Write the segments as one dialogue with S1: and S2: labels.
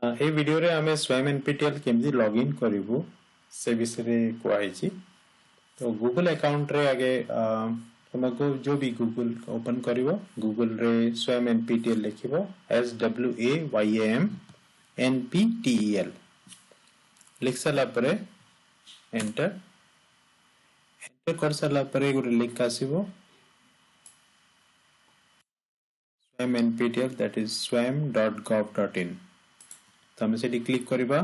S1: ए video रे आमे स्वयं एनपीटीएल केमती लॉगिन करिवो से विषय रे कोआइची। तो गूगल अकाउंट रे आगे तुमको जो भी गूगल ओपन करिवो गूगल रे स्वयं एनपीटीएल लिखिवो SWAYM NPTEL लिख साला परे एंटर कर साला परे गोटे लिंक आसीबो स्वयं एनपीटीएल दैट इज swayam.gov.in। तो हमें से क्लिक करिबा।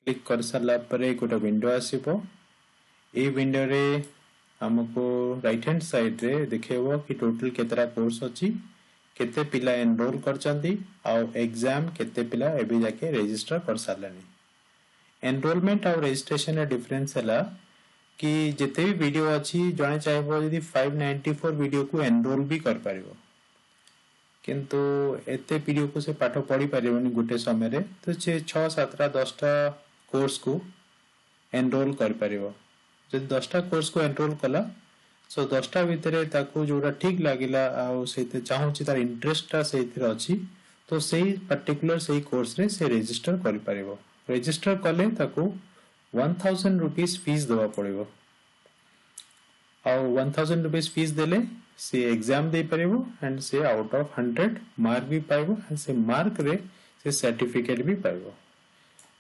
S1: क्लिक कर सारा परे गोटे विंडो आसीबो। ए विंडो रे हमको राइट हैंड साइड रे दिखेबो कि टोटल केतरा कोर्स अछि, केते पिला एनरोल करचंदी आ एग्जाम केते पिला एबे जाके रजिस्टर कर सारलानी। एनरोलमेंट और रजिस्ट्रेशन रे डिफरेंस हला कि जते भी वीडियो अछि जने चाहेबो यदि 594 वीडियो को एनरोल भी कर पारिबो, किंतु एते वीडियो को से पाठ पढ़ी पारिबोनी गुटे समय रे। तो से 6 7 10 कोर्स को एनरोल कर पारिबो। जब 10 कोर्स को एनरोल कला सो 10 भितरे ताको जोड़ा ठीक लागिला आ सेते चाहूची तार इंटरेस्ट ता सेतिर अछि तो सेही पर्टिकुलर सेही कोर्स रे से रजिस्टर कर पारिबो। रजिस्टर कले ताको 1000 रुपीस फीस देबा पड़िबो आ 1000 रुपीस फीस देले से एग्जाम दे परिबो एंड से आउट ऑफ 100 मार्क भी पाइबो एंड से मार्क रे से सर्टिफिकेट भी पाइबो।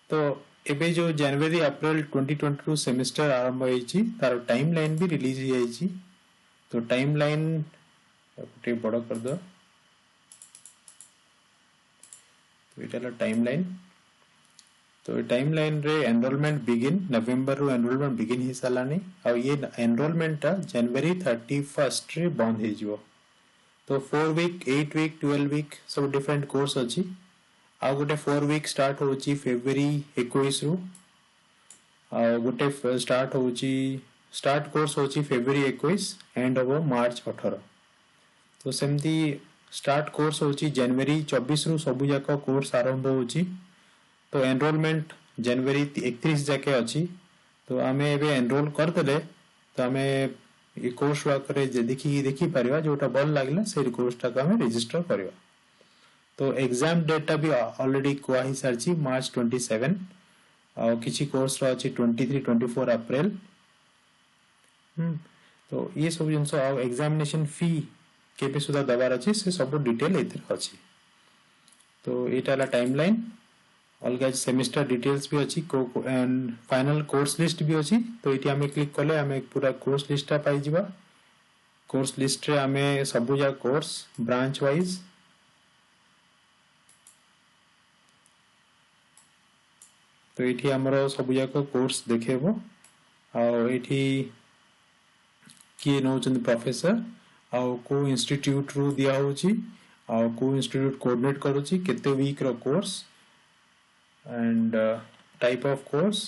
S1: तो एबे जो जनवरी अप्रैल 2022 सेमेस्टर आरंभ होईची तार टाइमलाइन भी रिलीज हो जाईची। तो टाइमलाइन गोटे बड़ कर दो। तो एटाला टाइमलाइन। तो टाइमलाइन रे एनरोलमेंट बिगिन नवंबर रो एनरोलमेंट बिगिन ही सालानी और ये एनरोलमेंट ता जनवरी 31 रे बंद हे जिवो। तो 4 वीक 8 वीक 12 वीक सब डिफरेंट कोर्स अछि। आ गोटे 4 वीक स्टार्ट होची फेब्रुअरी 21 रु आ गोटे स्टार्ट कोर्स होची फेब्रुअरी 21 एंड हो मार्च 18। तो सेमती स्टार्ट कोर्स होची जनवरी 24 रु सब जाक कोर्स आरंभ होची। तो एनरोलमेंट जनवरी 31 जाके अछि। तो आमे एबे एनरोल कर देले तो आमे ए कोर्स वर्क रे जे देखि परिबा जोटा भल लागला से कोर्स टा का हमें रजिस्टर करबा। तो एग्जाम डेटा भी ऑलरेडी कोआ ही सरची मार्च 27 और किछि कोर्स रो अछि 23 24 अप्रैल। तो ये सब जिंस आ एग्जामिनेशन फी केबे सुदा दबार अछि से सब डिटेल एथर अछि। तो एटाला टाइमलाइन अलग सेमेस्टर डिटेल्स भी अच्छी एंड फाइनल कोर्स लिस्ट भी अच्छी। तो ये आमे क्लिक कले आमे पूरा कोर्स लिस्ट पाई जिबा। कोर्स लिस्ट रे आमे सब जा कोर्स ब्रांच वाइज तो एठी हमरो सब जा कोर्स देखेबो आ एठी की नोचन प्रोफेसर आ को इंस्टीट्यूट रो दिया होची आ को इंस्टीट्यूट कोऑर्डिनेट करूची केते वीक रो course and type of course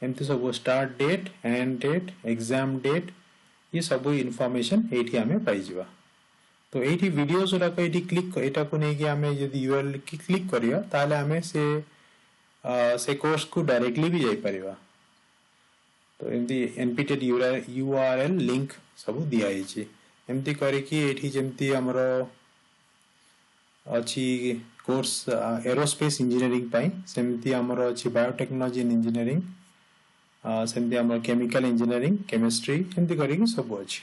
S1: एमती सब start date end date exam date ये सब इन्फॉर्मेशन एठी हमें पाई जिबा। तो एठी वीडियोस रा को एठी क्लिक एटा को नै कि हमें यदि यूआरएल की क्लिक करिया ताले हमें से कोर्स को डायरेक्टली भी जाई परिबा। तो एमती nptel यूआरएल लिंक सब दिया है छी। एमती करे कि एठी जेमती हमरो अछि कोर्स एरोस्पेस इंजीनियरिंग पाई सेमती हमर अछि बायोटेक्नोलॉजी एंड इंजीनियरिंग सेमती हमर केमिकल इंजीनियरिंग केमिस्ट्री एमती करी कि सब अछि।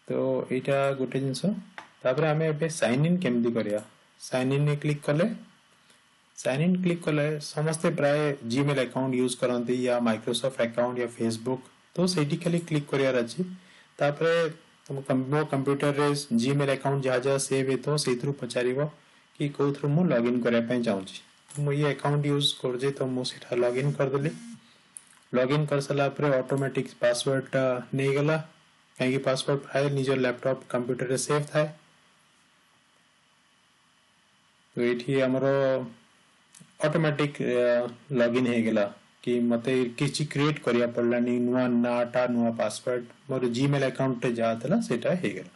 S1: तो एटा गोटे जिंस तापर हमें एबे साइन इन केमती करिया। साइन इन ने क्लिक कले समस्त प्राय जीमेल अकाउंट यूज करंती या माइक्रोसॉफ्ट अकाउंट या फेसबुक तो सेठी खाली क्लिक करियार अछि। तापर तुम कंप्यूटर रे जीमेल अकाउंट जहा सेव हेतो सेथरु पचारिबो कि को थ्रू मु लॉगिन करे पय चाहूची। तो मु ये अकाउंट यूज कर जे तो मु सेठा लॉगिन कर देली। लॉगिन कर सला पर ऑटोमेटिक पासवर्ड नै गला काहे कि पासवर्ड फाइल निजर लैपटॉप कंप्यूटर रे सेव थाए। तो एठी हमरो ऑटोमेटिक लॉगिन हे गेला कि मते किछि क्रिएट करिया पड़लानी नुवा नाटा नुवा पासवर्ड मोर जीमेल अकाउंट रे जातला सेटा हे गेला।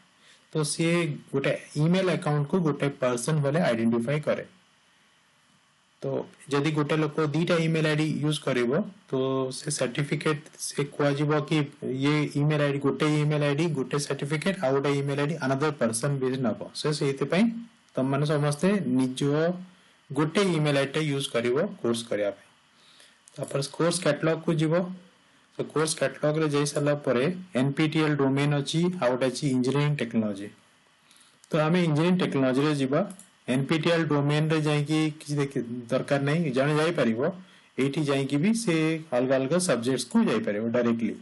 S1: तो से गोटे ईमेल अकाउंट को गोटे पर्सन वाले आइडेंटिफाई करे। तो यदि गोटे लोक दीटा ईमेल आईडी यूज करिवो तो से सर्टिफिकेट से कोआ जिवो कि ये ईमेल आईडी गोटे सर्टिफिकेट आ गोटे ईमेल आईडी अनदर पर्सन भी नबो से सेते पई तम माने समस्ते निजो गोटे ईमेल आईडी यूज करिवो कोर्स करिया पे तापर कोर्स कैटलॉग को जीवो तो कोर्स कैटलॉग रे जाई साला परे एनपीटीएल डोमेन अछि आउट अछि इंजीनियरिंग टेक्नोलॉजी तो आमे इंजीनियरिंग टेक्नोलॉजी रे जीवा एनपीटीएल डोमेन रे जाई कि किछि देख दरकार नहीं जाने जाई परिवो एठी जाई कि भी से अलग अलग सब्जेक्ट्स को जाई परिवो डायरेक्टली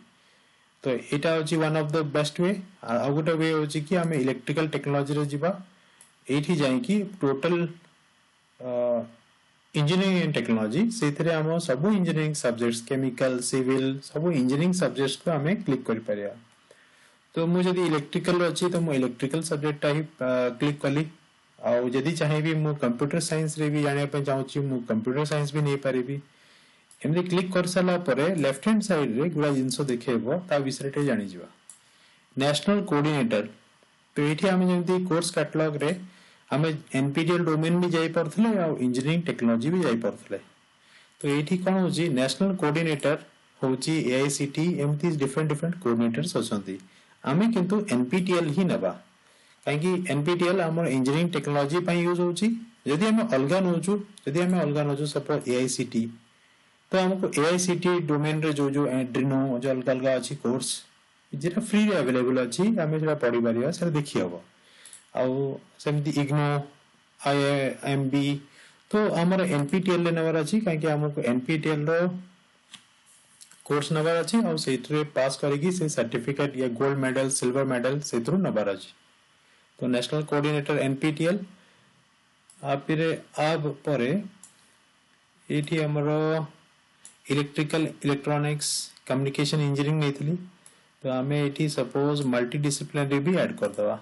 S1: तो एटा होची one of the best way आ गोटे वे होची कि आमे इलेक्ट्रिकल टेक्नोलॉजी रे जीवा एठी जाई कि टोटल इंजीनियरिंग टेक्नोलॉजी सेथरे हम सब इंजीनियरिंग सब्जेक्ट्स केमिकल सिविल सब इंजीनियरिंग सब्जेक्ट्स को हमें क्लिक कर परिया तो मु जदी इलेक्ट्रिकल अछि तो मु इलेक्ट्रिकल सब्जेक्ट ही क्लिक कली आ जदी चाहे भी मु कंप्यूटर साइंस रे भी जाने पे चाहूची मु कंप्यूटर साइंस भी नहीं पारिबी एमदी क्लिक कर साला परे लेफ्ट हैंड साइड रे गुडा जिंसो देखेबो ता विषय टे जानि जिवा नेशनल कोऑर्डिनेटर तो एठी हम जेमती कोर्स कैटलॉग रे हमें एनपीटीएल डोमेन भी जाई परथले आ इंजीनियरिंग टेक्नोलॉजी भी जाई परथले तो एठी कोन होची नेशनल कोऑर्डिनेटर होची एआईसीटी एमती डिफरेंट कोऑर्डिनेटर्स अछंती हमें किंतु एनपीटीएल ही नबा काहे कि एनपीटीएल हमर इंजीनियरिंग टेक्नोलॉजी पई यूज होची यदि हमें अलगा नोचू सपोज एआईसीटी तो हमको एआईसीटी डोमेन रे जो एड्रिनो जो अलग अलग अछि कोर्स जेटा फ्री रे अवेलेबल अछि हमें जेटा पढी परिया से देखि हबो आ सेमती इग्नो आईएमबी तो हमर एनपीटीएल ले नवर अछि काहे कि हमको एनपीटीएल रो कोर्स नवर अछि आ सेथरे पास करेगी से सर्टिफिकेट या गोल्ड मेडल सिल्वर मेडल सेथरु नवर अछि तो नेशनल कोऑर्डिनेटर एनपीटीएल आ फिर अब परे एठी हमरो इलेक्ट्रिकल इलेक्ट्रॉनिक्स कम्युनिकेशन इंजीनियरिंग नेथली तो हमें एठी सपोज मल्टी डिसिप्लिनरी भी ऐड कर दवा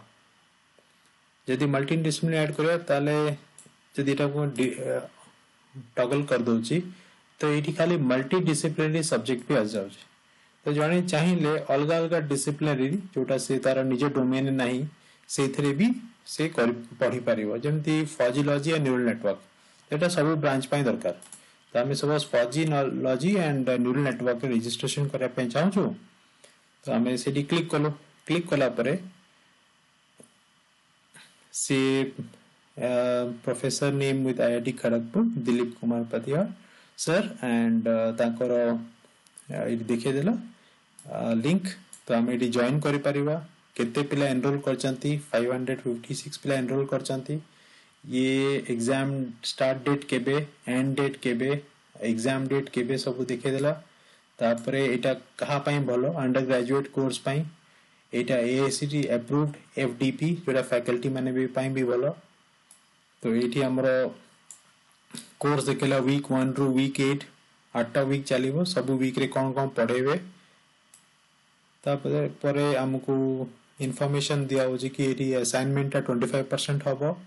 S1: यदि मल्टी डिसिप्लिनरी ऐड करिया ताले यदि एटा को टॉगल कर दोची तो एठी खाली मल्टी डिसिप्लिनरी सब्जेक्ट भी आ जाउची तो जाने चाहिए अलग अलग डिसिप्लिनरी जोटा से तार निज डोमेन नहीं सेथरे भी से पढ़ी पारिबो जेमती फॉजियोलॉजी एंड न्यूरल नेटवर्क एटा सब ब्रांच पई दरकार तो हमें suppose physiology and neural network registration करिया पे चाहू तो हमें सेडी क्लिक कला परे से professor name with IIT Kharagpur Dilip Kumar पतिया सर एंड ताकर देखे देला लिंक तो हमें एडी जॉइन करि परिबा केते पिला एनरोल करचंती 556 पिला एनरोल करचंती ये एग्जाम स्टार्ट डेट केबे एंड डेट केबे एग्जाम डेट केबे सब देखे देला तापरे एटा कहा पई भलो अंडर ग्रेजुएट कोर्स पई एटा एआईसीटी अप्रूव्ड एफडीपी जोटा फैकल्टी माने भी पई भी भलो तो एठी हमरो कोर्स देखेला वीक 1 टू वीक 8 8टा वीक चलीबो सब वीक रे कोन कोन पढेबे तापरे परे हमकु इंफॉर्मेशन दिया हो जे कि एटी असाइनमेंट 25% हबो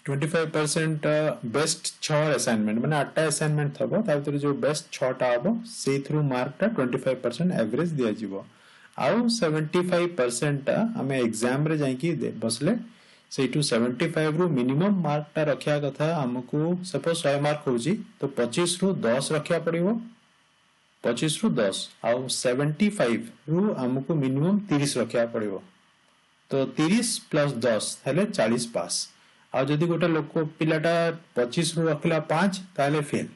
S1: 25% बेस्ट 6 असाइनमेंट माने 8टा असाइनमेंट थबो तापर जो बेस्ट 6टा हबो से थ्रू मार्क टा 25% एवरेज दिया जीवो आउ 75% हमें एग्जाम रे जाई कि बसले से टू 75 रु मिनिमम मार्क टा रखिया कथा हमकु सपोज 100 मार्क होजी तो 25 रु 10 रखिया पड़िबो 25 रु 10 आउ 75 रु हमकु मिनिमम 30 रखिया पड़िबो तो 30 प्लस 10 हेले 40 पास आ जदि गोटे लोक पिलाटा 25 रु रखला 5 ताले फेल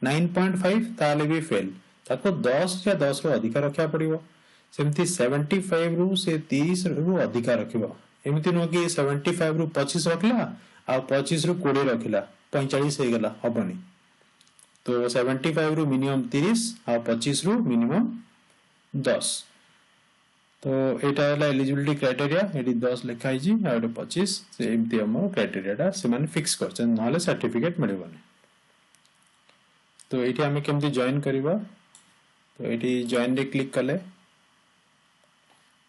S1: 9.5 ताले भी फेल ताको 10 या 10 रु अधिक रखिया पड़िबो सेमती 75 रु से 30 रु अधिक रखिबो एमती नो कि 75 रु 25 रखला आ 25 रु 20 रखला 45 हे गेला हबनी तो 75 रु मिनिमम 30 आ 25 रु मिनिमम 10 तो एटा वाला एलिजिबिलिटी क्राइटेरिया एडी 10 लिखाई जी आ 25 से एमती हमर क्राइटेरियाटा से माने फिक्स करछन नहले सर्टिफिकेट मिलबोनी तो एठी हमें केमती जॉइन करबा तो एठी जॉइन रे क्लिक कले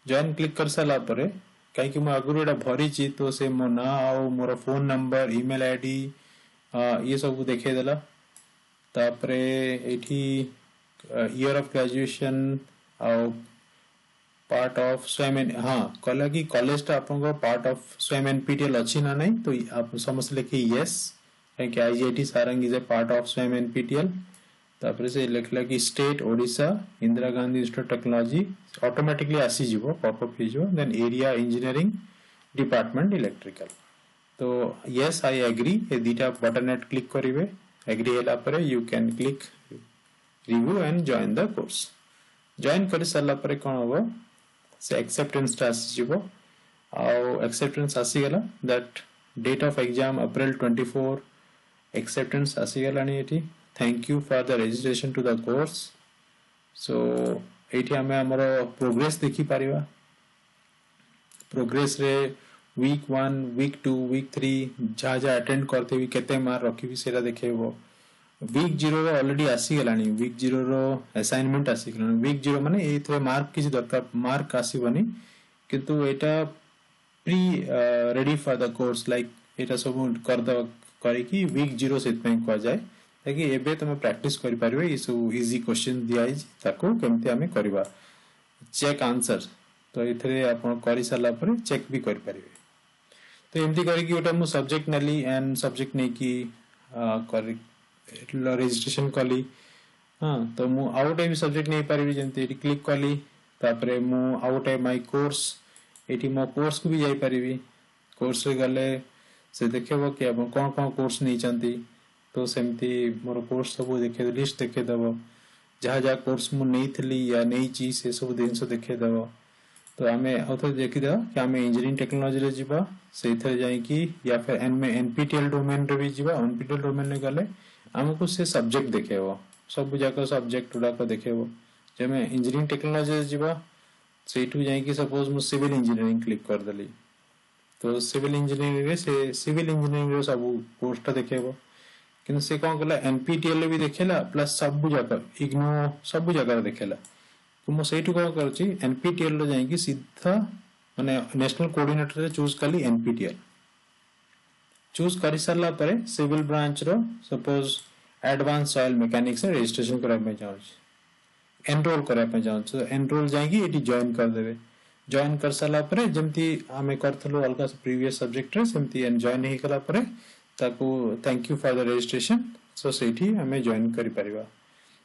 S1: जॉइन क्लिक कर साला परे काई कि म अगुरु एटा भरी छी तो से मो ना आ मोर फोन नंबर ईमेल आईडी ये सब देखे देला तापरे एठी ईयर ऑफ ग्रेजुएशन आ पार्ट ऑफ स्वयं हाँ कहला कि कॉलेज टा आपन पार्ट ऑफ स्वयं एनपीटीएल अछि ना नहीं तो आप समझ लेखि यस कि IIT Sarang is a part of Swayam NPTEL तापर से लिखला कि state Odisha Indira Gandhi institute of technology automatically आसी जीवो पॉपअप हे जो then area engineering department electrical तो यस आई एग्री ये दीटा बटन एट क्लिक करिवे एग्री हैला परे you can click review and join the course join कर सारा परे कोन हो से एक्सेप्टेंस टा आसीबो आउ एक्सेप्टेंस आसी गला that date of exam April 24 acceptance आसी गलानी एठी thank you for the registration to the course so एठी हमें हमर प्रोग्रेस देखि परिबा प्रोग्रेस रे वीक 1 वीक 2 वीक 3 जा जा अटेंड करते भी केते मार्क रखिबी सेरा देखेबो वीक 0 रो ऑलरेडी आसी गलानी वीक 0 रो असाइनमेंट आसी गलानी वीक 0 माने एथरे मार्क किछि दरकार मार्क आसीबनी किंतु एटा pre ready for the course like एटा सब कर द करी कि वीक 0 सेत पे को जाय ताकि एबे तुम प्रैक्टिस करि परबे ई सब इजी क्वेश्चन दिया है ताको केमते हमें करबा चेक आंसर तो एथरे आपण करि साला पर चेक भी कर परबे तो एमती करी कि ओटा मु सब्जेक्ट नली एंड सब्जेक्ट नै कि कर रजिस्ट्रेशन कली हां तो मु आउट भी सब्जेक्ट नै पारिबी जेंते एटी क्लिक कली तापरे मु आउट है माय कोर्स एटी मो कोर्स को भी जाई पारिबी कोर्स रे गले से देखबो कि अब कोन कोन कोर्स नै चंती तो सेमती मोर कोर्स सब देखे लिस्ट देखे दबो जहा जहा कोर्स मु नै थली या नै ची से सब दिन से देखे दबो तो हमें author देखि दा कि हमें इंजीनियरिंग टेक्नोलॉजी रे जीवा से इथरे जाई कि या फिर एनपीटीएल डोमेन रे भी जीवा एनपीटीएल डोमेन रे गले हमको से सब्जेक्ट देखेबो सब जाको सब्जेक्ट उडा को देखेबो जे में इंजीनियरिंग टेक्नोलॉजी रे जीवा सेठू जाई कि सपोज मु सिविल इंजीनियरिंग क्लिक कर दली तो सिविल इंजीनियरिंग रे से सिविल इंजीनियरिंग रे सब कोर्स टा देखेबो किन से कोन गला एनपीटीएल भी देखेला प्लस सब जाको इग्नो सब जगह देखेला तो मो सेठू को करछि एनपीटीएल रो जाई कि सीधा माने नेशनल कोऑर्डिनेटर रे चूज कली एनपीटीएल चूज करि सरला परे सिविल ब्रांच रो सपोज एडवांस सॉइल मैकेनिक्स रे रजिस्ट्रेशन करा में जाउ एनरोल करा पे जाउ तो एनरोल जाई एटी जॉइन कर देबे जॉइन कर सरला परे जेमती हमें करथलो अलगा प्रीवियस सब्जेक्ट रे सेमती एन जॉइन हे कला परे ताको thank you for the registration so सेठी हमें जॉइन करि परिबा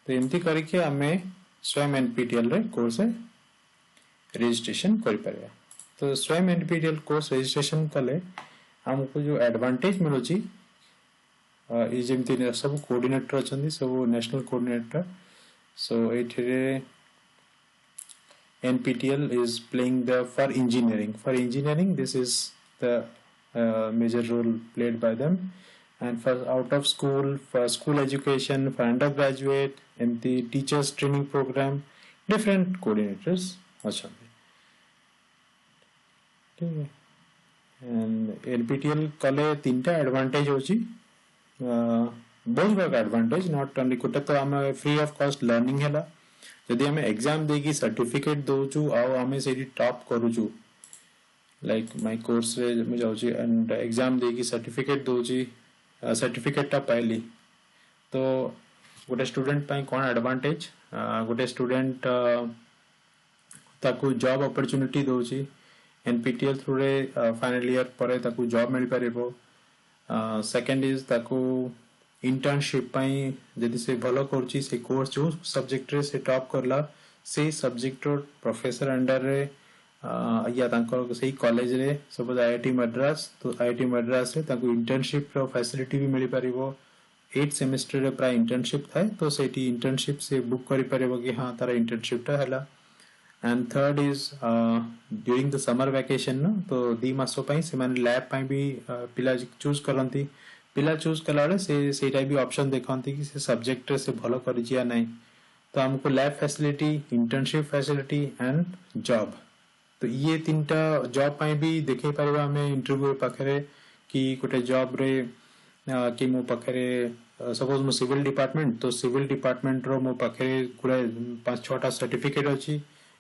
S1: तो एमती करि के हमें स्वयं एनपीटीएल रे कोर्स रजिस्ट्रेशन कर परिबा तो स्वयं एनपीटीएल कोर्स रजिस्ट्रेशन कले हमको जो एडवांटेज मिलो छी ई जेमती सब कोऑर्डिनेटर अछंदी सब नेशनल कोऑर्डिनेटर सो एठरे NPTEL is playing the for engineering this is the major role played by them and for out of school for school education for undergraduate and the teachers training program different coordinators achandi ठीक है and NPTEL कले तीनटा advantage होची बहुत बड़ा advantage not only Kota तो हम free of cost learning हैला यदि हमें एग्जाम देगी सर्टिफिकेट दोचु आउ हमें सेठी टॉप करूचु लाइक माय कोर्स रे में जाउची एंड एग्जाम देगी सर्टिफिकेट दोची सर्टिफिकेट टा पाइली तो गोटे स्टूडेंट पाई कोन एडवांटेज गोटे स्टूडेंट ताकू जॉब अपॉर्चुनिटी दोची एनपीटीएल थ्रू रे फाइनल ईयर परे ताकू जॉब मिल पारिबो सेकंड इज ताकू इंटर्नशिप पाई यदि से भलो करची से कोर्स जो सब्जेक्ट रे से टॉप करला से सब्जेक्ट रो प्रोफेसर अंडर रे या तांको सही कॉलेज रे सपोज आईआईटी मद्रास तो आईआईटी मद्रास रे तांको इंटर्नशिप रो फैसिलिटी भी मिली पारिबो 8 सेमेस्टर रे प्राय इंटर्नशिप थाए तो सेठी इंटर्नशिप से बुक करि पारिबो कि हां तारा इंटर्नशिप टा हला and third is during the summer vacation न तो 2 मासो पई से माने लैब पई भी पिला चूज करंती पिला चूज कला से सेटा भी ऑप्शन देखंती कि से सब्जेक्ट से भलो करिछि या नहीं तो हमको lab facility internship facility and job तो ये तीनटा जॉब पाई भी देखे पारिबा हमें इंटरव्यू पाखरे कि कोटे जॉब रे कि मो पाखरे सपोज मो सिविल डिपार्टमेंट तो सिविल डिपार्टमेंट रो मो पाखरे कुडा 5-6 टा सर्टिफिकेट अछि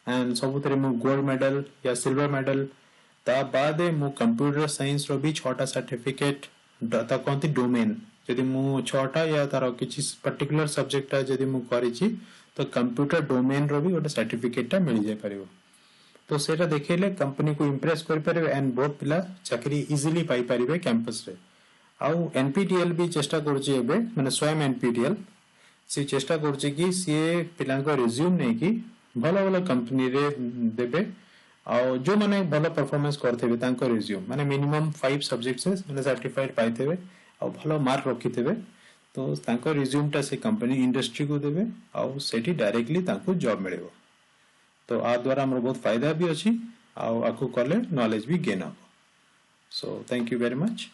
S1: एंड सबुतरे मो गोल्ड मेडल या सिल्वर मेडल ता बाद मो कंप्यूटर साइंस रो भी 6 टा सर्टिफिकेट ता कोनती डोमेन यदि मु 6 टा या तार किछि पर्टिकुलर सब्जेक्ट ता यदि मु करिछि तो कंप्यूटर डोमेन रो भी गोटे सर्टिफिकेट टा मिल जाय परिबो तो सेटा देखेले कंपनी को इंप्रेस कर परिबे एंड बहुत पिला चाकरी इजीली पाई परिबे कैंपस रे आउ एनपीटीएल भी चेष्टा करछि एबे माने स्वयं एनपीटीएल से चेष्टा करछि कि से पिला को रिज्यूम नै कि भलो भलो कंपनी रे देबे ଆଉ जो माने भलो परफॉर्मेंस करथेबे तांको रिज्यूम माने मिनिमम 5 सब्जेक्ट्स माने सर्टिफाइड पाइथेबे और भलो मार्क रखिथेबे तो तांको रिज्यूम टा से कंपनी इंडस्ट्री को देबे और सेठी डायरेक्टली तांको जॉब मिलेबो तो आ द्वारा हमर बहुत फायदा भी अछि आ आकु कले नॉलेज भी गेन हो so thank you very much.